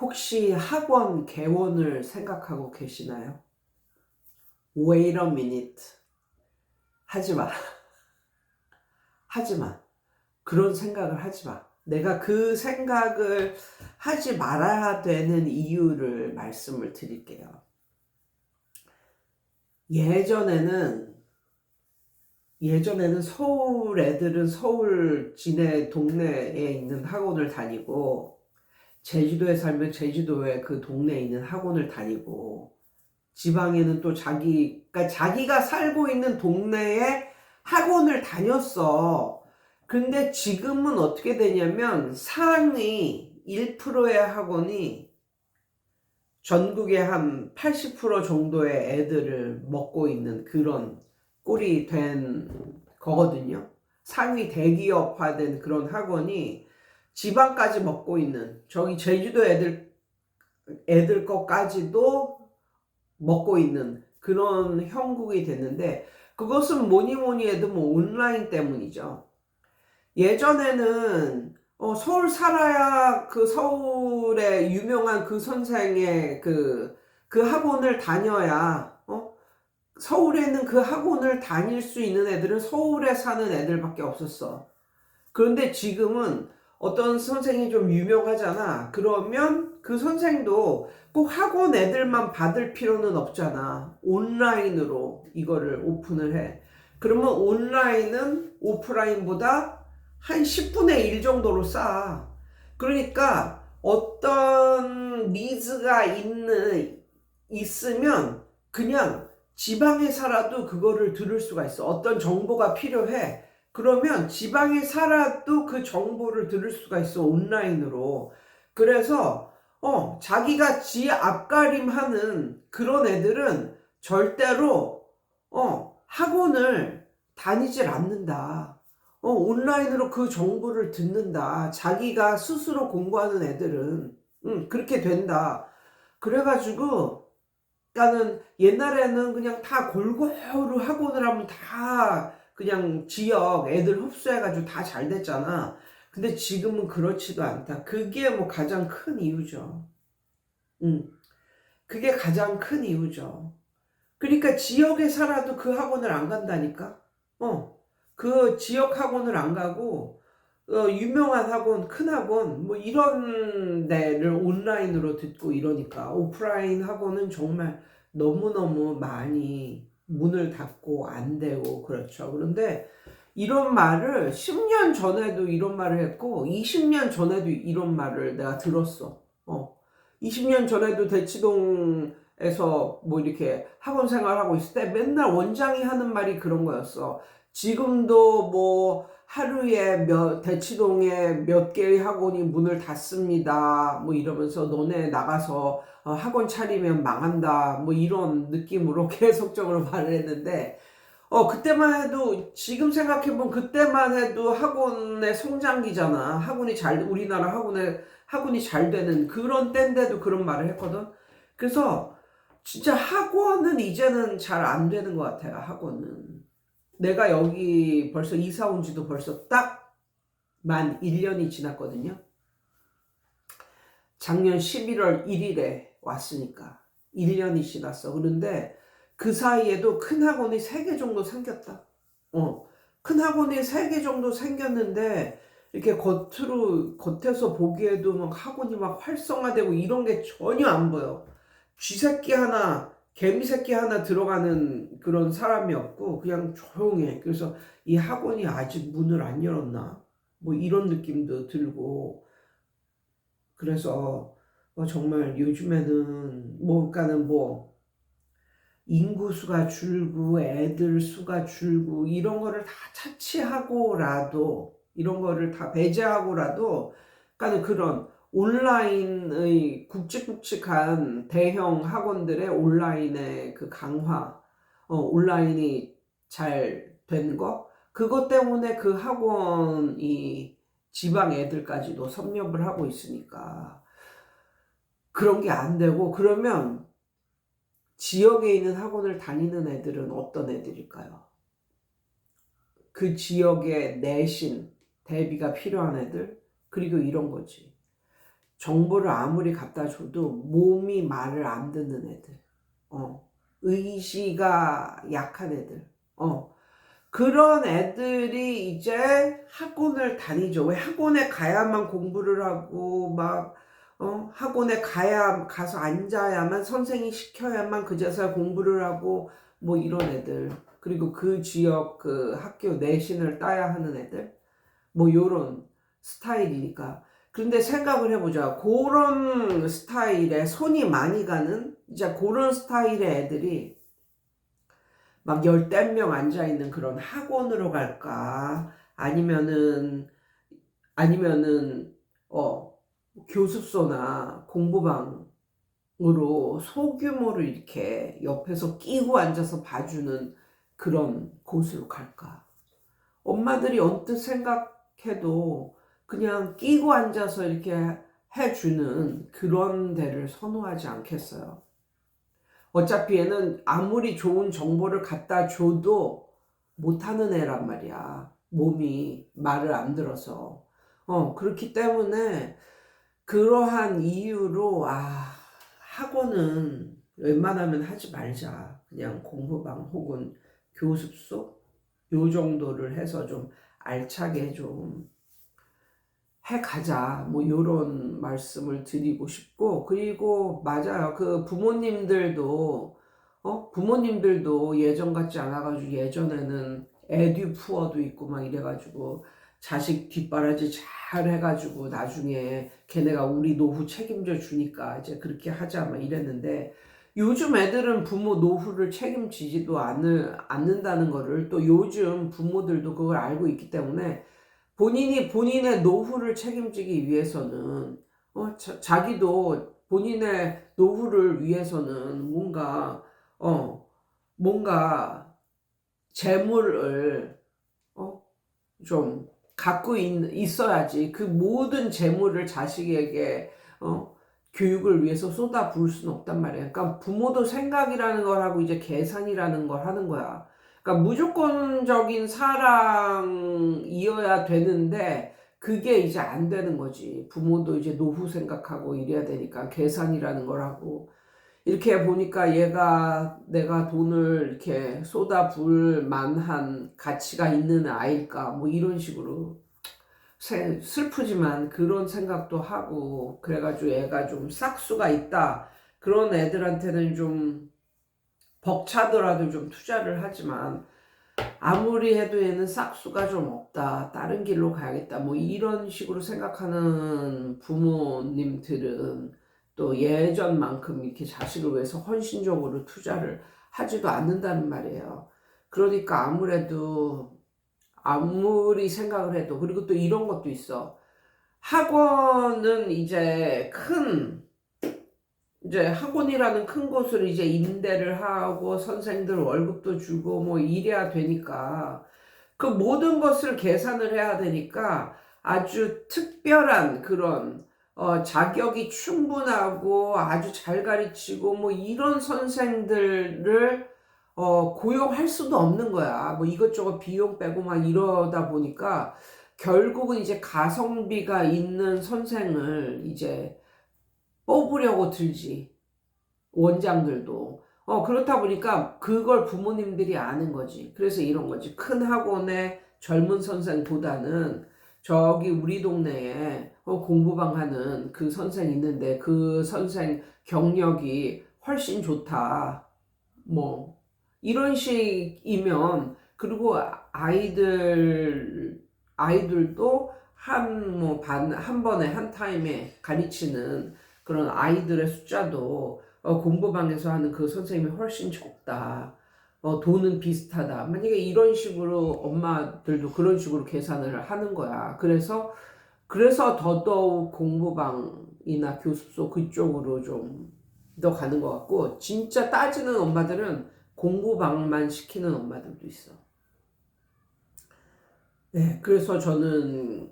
혹시 학원 개원을 생각하고 계시나요? Wait a minute. 하지 마. 하지 마. 그런 생각을 하지 마. 내가 그 생각을 하지 말아야 되는 이유를 말씀을 드릴게요. 예전에는 서울 애들은 서울 지내 동네에 있는 학원을 다니고, 제주도에 살면 제주도에 그 동네에 있는 학원을 다니고, 지방에는 또 그러니까 자기가 살고 있는 동네에 학원을 다녔어. 근데 지금은 어떻게 되냐면 상위 1%의 학원이 전국의 한 80% 정도의 애들을 먹고 있는 그런 꼴이 된 거거든요. 상위 대기업화된 그런 학원이 지방까지 먹고 있는, 저기 제주도 애들 것까지도 먹고 있는 그런 형국이 됐는데, 그것은 뭐니 뭐니 해도 뭐 온라인 때문이죠. 예전에는 서울 살아야 그 서울의 유명한 그 선생의 그 학원을 다녀야, 서울에는 그 학원을 다닐 수 있는 애들은 서울에 사는 애들밖에 없었어. 그런데 지금은 어떤 선생이 좀 유명하잖아. 그러면 그 선생도 꼭 학원 애들만 받을 필요는 없잖아. 온라인으로 이거를 오픈을 해. 그러면 온라인은 오프라인보다 한 10분의 1 정도로 싸. 그러니까 어떤 니즈가 있으면 그냥 지방에 살아도 그거를 들을 수가 있어. 어떤 정보가 필요해. 그러면 지방에 살아도 그 정보를 들을 수가 있어, 온라인으로. 그래서 자기가 지 앞가림하는 그런 애들은 절대로 학원을 다니질 않는다. 온라인으로 그 정보를 듣는다. 자기가 스스로 공부하는 애들은 그렇게 된다. 그래가지고 나는 옛날에는 그냥 다 골고루 학원을 하면 다 그냥 지역 애들 흡수해가지고 다 잘 됐잖아. 근데 지금은 그렇지도 않다. 그게 뭐 가장 큰 이유죠. 음, 그게 가장 큰 이유죠. 그러니까 지역에 살아도 그 학원을 안 간다니까? 그 지역 학원을 안 가고, 유명한 학원, 큰 학원, 뭐 이런 데를 온라인으로 듣고 이러니까 오프라인 학원은 정말 너무너무 많이 문을 닫고 안 되고 그렇죠. 그런데 이런 말을 10년 전에도 이런 말을 했고 20년 전에도 이런 말을 내가 들었어. 20년 전에도 대치동에서 뭐 이렇게 학원 생활하고 있을 때 맨날 원장이 하는 말이 그런 거였어. 지금도 뭐 하루에 대치동에 몇 개의 학원이 문을 닫습니다. 뭐 이러면서 너네 나가서 학원 차리면 망한다. 뭐 이런 느낌으로 계속적으로 말을 했는데, 그때만 해도, 지금 생각해보면 그때만 해도 학원의 성장기잖아. 우리나라 학원이 잘 되는 그런 때인데도 그런 말을 했거든. 그래서 진짜 학원은 이제는 잘 안 되는 것 같아요, 학원은. 내가 여기 벌써 이사 온 지도 벌써 딱 만 1년이 지났거든요. 작년 11월 1일에 왔으니까 1년이 지났어. 그런데 그 사이에도 큰 학원이 3개 정도 생겼다. 큰 학원이 3개 정도 생겼는데 이렇게 겉에서 보기에도 막 학원이 막 활성화되고 이런 게 전혀 안 보여. 쥐새끼 하나, 개미새끼 하나 들어가는 그런 사람이 없고 그냥 조용해. 그래서 이 학원이 아직 문을 안 열었나? 뭐 이런 느낌도 들고. 그래서 정말 요즘에는 그러니까는 뭐 인구수가 줄고 애들 수가 줄고 이런 거를 다 차치하고라도, 이런 거를 다 배제하고라도, 그러니까 그런 온라인의 굵직굵직한 대형 학원들의 온라인의 그 강화, 온라인이 잘 된 거, 그것 때문에 그 학원이 지방 애들까지도 섭렵을 하고 있으니까 그런 게 안 되고, 그러면 지역에 있는 학원을 다니는 애들은 어떤 애들일까요? 그 지역의 내신, 대비가 필요한 애들? 그리고 이런 거지. 정보를 아무리 갖다 줘도 몸이 말을 안 듣는 애들, 의지가 약한 애들, 그런 애들이 이제 학원을 다니죠. 왜 학원에 가야만 공부를 하고 막 학원에 가서 앉아야만 선생이 시켜야만 그제서야 공부를 하고 뭐 이런 애들. 그리고 그 지역 그 학교 내신을 따야 하는 애들. 뭐 요런 스타일이니까. 그런데 생각을 해보자. 그런 스타일에 손이 많이 가는 이제 그런 스타일의 애들이 막 열댓 명 앉아있는 그런 학원으로 갈까? 아니면은, 교습소나 공부방으로 소규모로 이렇게 옆에서 끼고 앉아서 봐주는 그런 곳으로 갈까? 엄마들이 언뜻 생각해도 그냥 끼고 앉아서 이렇게 해주는 그런 데를 선호하지 않겠어요. 어차피 얘는 아무리 좋은 정보를 갖다 줘도 못하는 애란 말이야. 몸이 말을 안 들어서. 그렇기 때문에 그러한 이유로, 학원은 웬만하면 하지 말자. 그냥 공부방 혹은 교습소? 요 정도를 해서 좀 알차게 좀 해가자. 뭐 요런 말씀을 드리고 싶고, 그리고 맞아요. 그 부모님들도 예전 같지 않아가지고 예전에는 에듀푸어도 있고 막 이래가지고 자식 뒷바라지 잘 해가지고 나중에 걔네가 우리 노후 책임져 주니까 이제 그렇게 하자 막 이랬는데, 요즘 애들은 부모 노후를 책임지지도 않는다는 거를 또 요즘 부모들도 그걸 알고 있기 때문에 본인이 본인의 노후를 책임지기 위해서는 자기도 본인의 노후를 위해서는 뭔가 재물을 좀 갖고 있어야지. 그 모든 재물을 자식에게 교육을 위해서 쏟아 부을 수는 없단 말이야. 그러니까 부모도 생각이라는 걸 하고 이제 계산이라는 걸 하는 거야. 그러니까 무조건적인 사랑이어야 되는데 그게 이제 안 되는 거지. 부모도 이제 노후 생각하고 이래야 되니까 계산이라는 걸 하고. 이렇게 보니까 내가 돈을 이렇게 쏟아부을 만한 가치가 있는 아이일까 뭐 이런 식으로 슬프지만 그런 생각도 하고, 그래가지고 애가 좀 싹수가 있다 그런 애들한테는 좀 벅차더라도 좀 투자를 하지만, 아무리 해도 얘는 싹수가 좀 없다, 다른 길로 가야겠다 뭐 이런 식으로 생각하는 부모님들은 또 예전만큼 이렇게 자식을 위해서 헌신적으로 투자를 하지도 않는다는 말이에요. 그러니까 아무리 생각을 해도, 그리고 또 이런 것도 있어. 학원은 이제 학원이라는 큰 곳을 이제 임대를 하고 선생들 월급도 주고 뭐 이래야 되니까 그 모든 것을 계산을 해야 되니까 아주 특별한 그런 자격이 충분하고 아주 잘 가르치고 뭐 이런 선생들을 고용할 수도 없는 거야. 뭐 이것저것 비용 빼고 막 이러다 보니까 결국은 이제 가성비가 있는 선생을 이제 뽑으려고 들지. 원장들도. 그렇다 보니까 그걸 부모님들이 아는 거지. 그래서 이런 거지. 큰 학원의 젊은 선생보다는 저기 우리 동네에 공부방 하는 그 선생 있는데 그 선생 경력이 훨씬 좋다. 뭐 이런 식이면, 그리고 아이들도 한 번에 한 타임에 가르치는 그런 아이들의 숫자도 공부방에서 하는 그 선생님이 훨씬 적다. 돈은 비슷하다. 만약에 이런 식으로 엄마들도 그런 식으로 계산을 하는 거야. 그래서 더더욱 공부방이나 교습소 그쪽으로 좀 더 가는 것 같고, 진짜 따지는 엄마들은 공부방만 시키는 엄마들도 있어. 네, 그래서 저는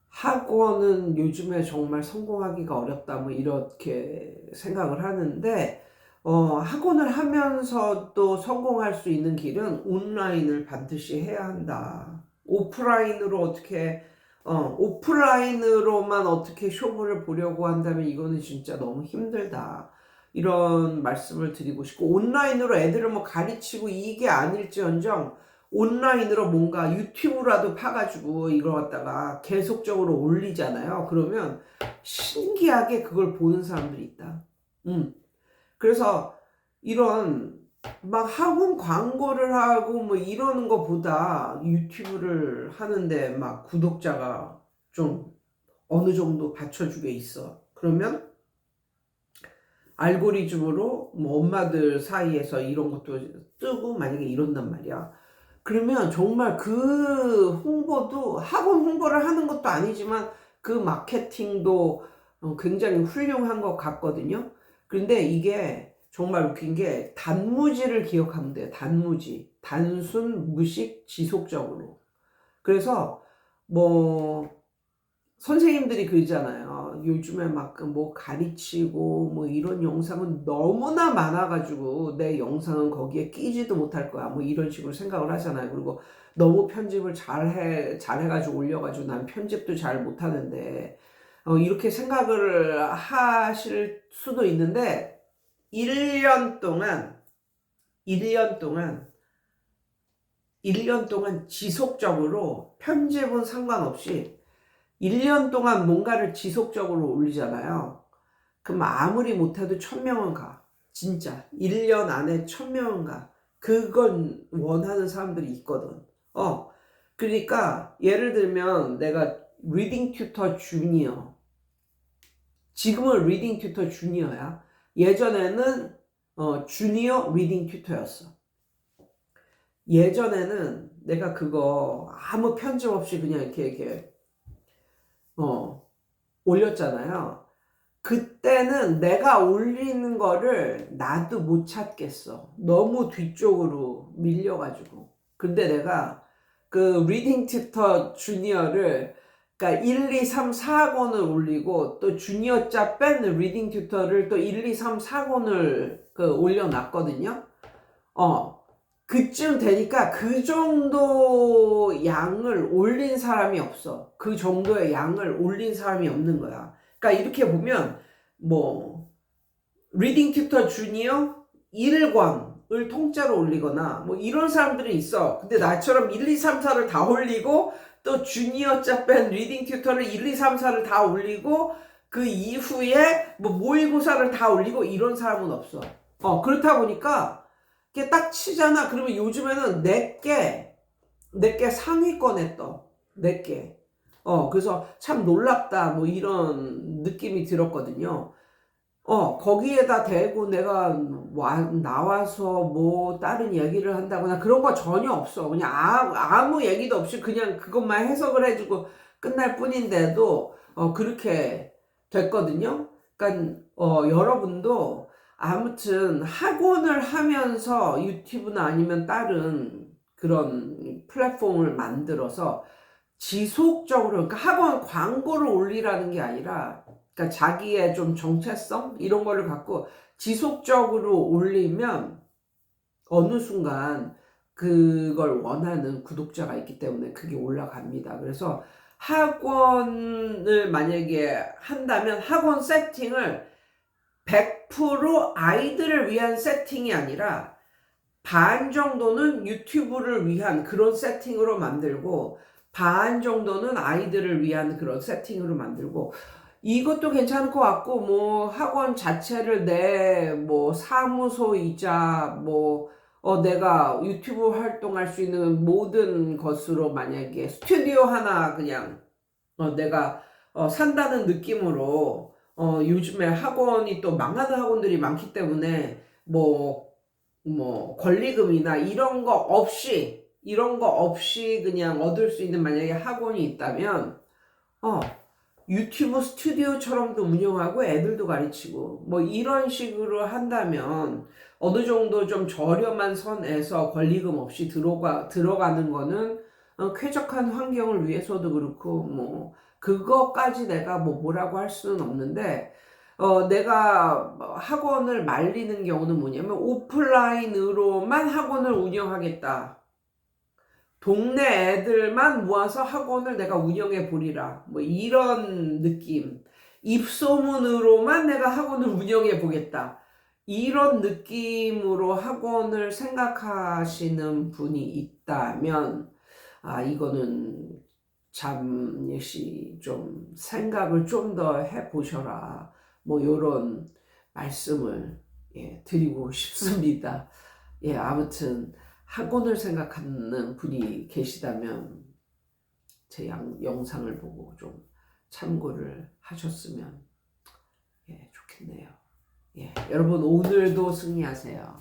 학원은 요즘에 정말 성공하기가 어렵다 뭐 이렇게 생각을 하는데, 학원을 하면서도 성공할 수 있는 길은 온라인을 반드시 해야 한다. 오프라인으로 어떻게 오프라인으로만 어떻게 쇼부를 보려고 한다면 이거는 진짜 너무 힘들다. 이런 말씀을 드리고 싶고, 온라인으로 애들을 뭐 가르치고 이게 아닐지언정 온라인으로 뭔가 유튜브라도 파가지고 이걸 갖다가 계속적으로 올리잖아요. 그러면 신기하게 그걸 보는 사람들이 있다. 그래서 이런 막 학원 광고를 하고 뭐 이러는 것보다 유튜브를 하는데 막 구독자가 좀 어느 정도 받쳐주게 있어. 그러면 알고리즘으로 뭐 엄마들 사이에서 이런 것도 뜨고 만약에 이런단 말이야. 그러면 정말 그 홍보도 학원 홍보를 하는 것도 아니지만 그 마케팅도 굉장히 훌륭한 것 같거든요. 그런데 이게 정말 웃긴 게 단무지를 기억하면 돼요. 단무지. 단순, 무식, 지속적으로. 그래서 뭐 선생님들이 그러잖아요. 요즘에 막 뭐 가르치고 뭐 이런 영상은 너무나 많아가지고 내 영상은 거기에 끼지도 못할 거야. 뭐 이런 식으로 생각을 하잖아요. 그리고 너무 편집을 잘해가지고 올려가지고 난 편집도 잘 못하는데, 이렇게 생각을 하실 수도 있는데, 1년 동안, 1년 동안, 1년 동안 지속적으로 편집은 상관없이 1년 동안 뭔가를 지속적으로 올리잖아요. 그럼 아무리 못해도 1000명은 가. 진짜. 1년 안에 1000명은 가. 그건 원하는 사람들이 있거든. 그러니까 예를 들면 내가 리딩 튜터 주니어. 지금은 리딩 튜터 주니어야. 예전에는 주니어 리딩 튜터였어. 예전에는 내가 그거 아무 편집 없이 그냥 이렇게 올렸잖아요. 그때는 내가 올리는 거를 나도 못 찾겠어. 너무 뒤쪽으로 밀려가지고. 근데 내가 그 리딩 튜터 주니어를, 그러니까 1, 2, 3, 4권을 올리고 또 주니어자 뺀 리딩 튜터를 또 1, 2, 3, 4권을 올려놨거든요. 그쯤 되니까 그 정도 양을 올린 사람이 없어. 그 정도의 양을 올린 사람이 없는 거야. 그러니까 이렇게 보면 뭐 리딩 튜터 주니어 1권을 통째로 올리거나 뭐 이런 사람들이 있어. 근데 나처럼 1, 2, 3, 4를 다 올리고 또 주니어자 뺀 리딩 튜터를 1, 2, 3, 4를 다 올리고 그 이후에 뭐 모의고사를 다 올리고 이런 사람은 없어. 그렇다 보니까 이게 딱 치잖아. 그러면 요즘에는 내게 상위권에 떠. 내게. 그래서 참 놀랍다. 뭐 이런 느낌이 들었거든요. 거기에다 대고 내가 나와서 뭐 다른 얘기를 한다거나 그런 거 전혀 없어. 그냥 아무 얘기도 없이 그냥 그것만 해석을 해주고 끝날 뿐인데도 그렇게 됐거든요. 그러니까 여러분도 아무튼 학원을 하면서 유튜브나 아니면 다른 그런 플랫폼을 만들어서 지속적으로, 그러니까 학원 광고를 올리라는 게 아니라, 그러니까 자기의 좀 정체성 이런 거를 갖고 지속적으로 올리면 어느 순간 그걸 원하는 구독자가 있기 때문에 그게 올라갑니다. 그래서 학원을 만약에 한다면 학원 세팅을 100% 아이들을 위한 세팅이 아니라 반 정도는 유튜브를 위한 그런 세팅으로 만들고 반 정도는 아이들을 위한 그런 세팅으로 만들고, 이것도 괜찮을 것 같고, 뭐 학원 자체를 내 뭐 사무소이자 뭐 내가 유튜브 활동할 수 있는 모든 것으로 만약에 스튜디오 하나 그냥 내가 산다는 느낌으로, 요즘에 학원이 또 망하는 학원들이 많기 때문에 뭐 권리금이나 이런 거 없이 그냥 얻을 수 있는 만약에 학원이 있다면 유튜브 스튜디오처럼도 운영하고 애들도 가르치고 뭐 이런 식으로 한다면 어느 정도 좀 저렴한 선에서 권리금 없이 들어가는 거는 쾌적한 환경을 위해서도 그렇고 뭐 그거까지 내가 뭐라고 할 수는 없는데, 내가 학원을 말리는 경우는 뭐냐면 오프라인으로만 학원을 운영하겠다. 동네 애들만 모아서 학원을 내가 운영해 보리라. 뭐 이런 느낌. 입소문으로만 내가 학원을 운영해 보겠다. 이런 느낌으로 학원을 생각하시는 분이 있다면, 이거는 잠시 좀 생각을 좀 더 해보셔라. 뭐 요런 말씀을 드리고 싶습니다. 아무튼 학원을 생각하는 분이 계시다면 제 영상을 보고 좀 참고를 하셨으면 좋겠네요. 여러분 오늘도 승리하세요.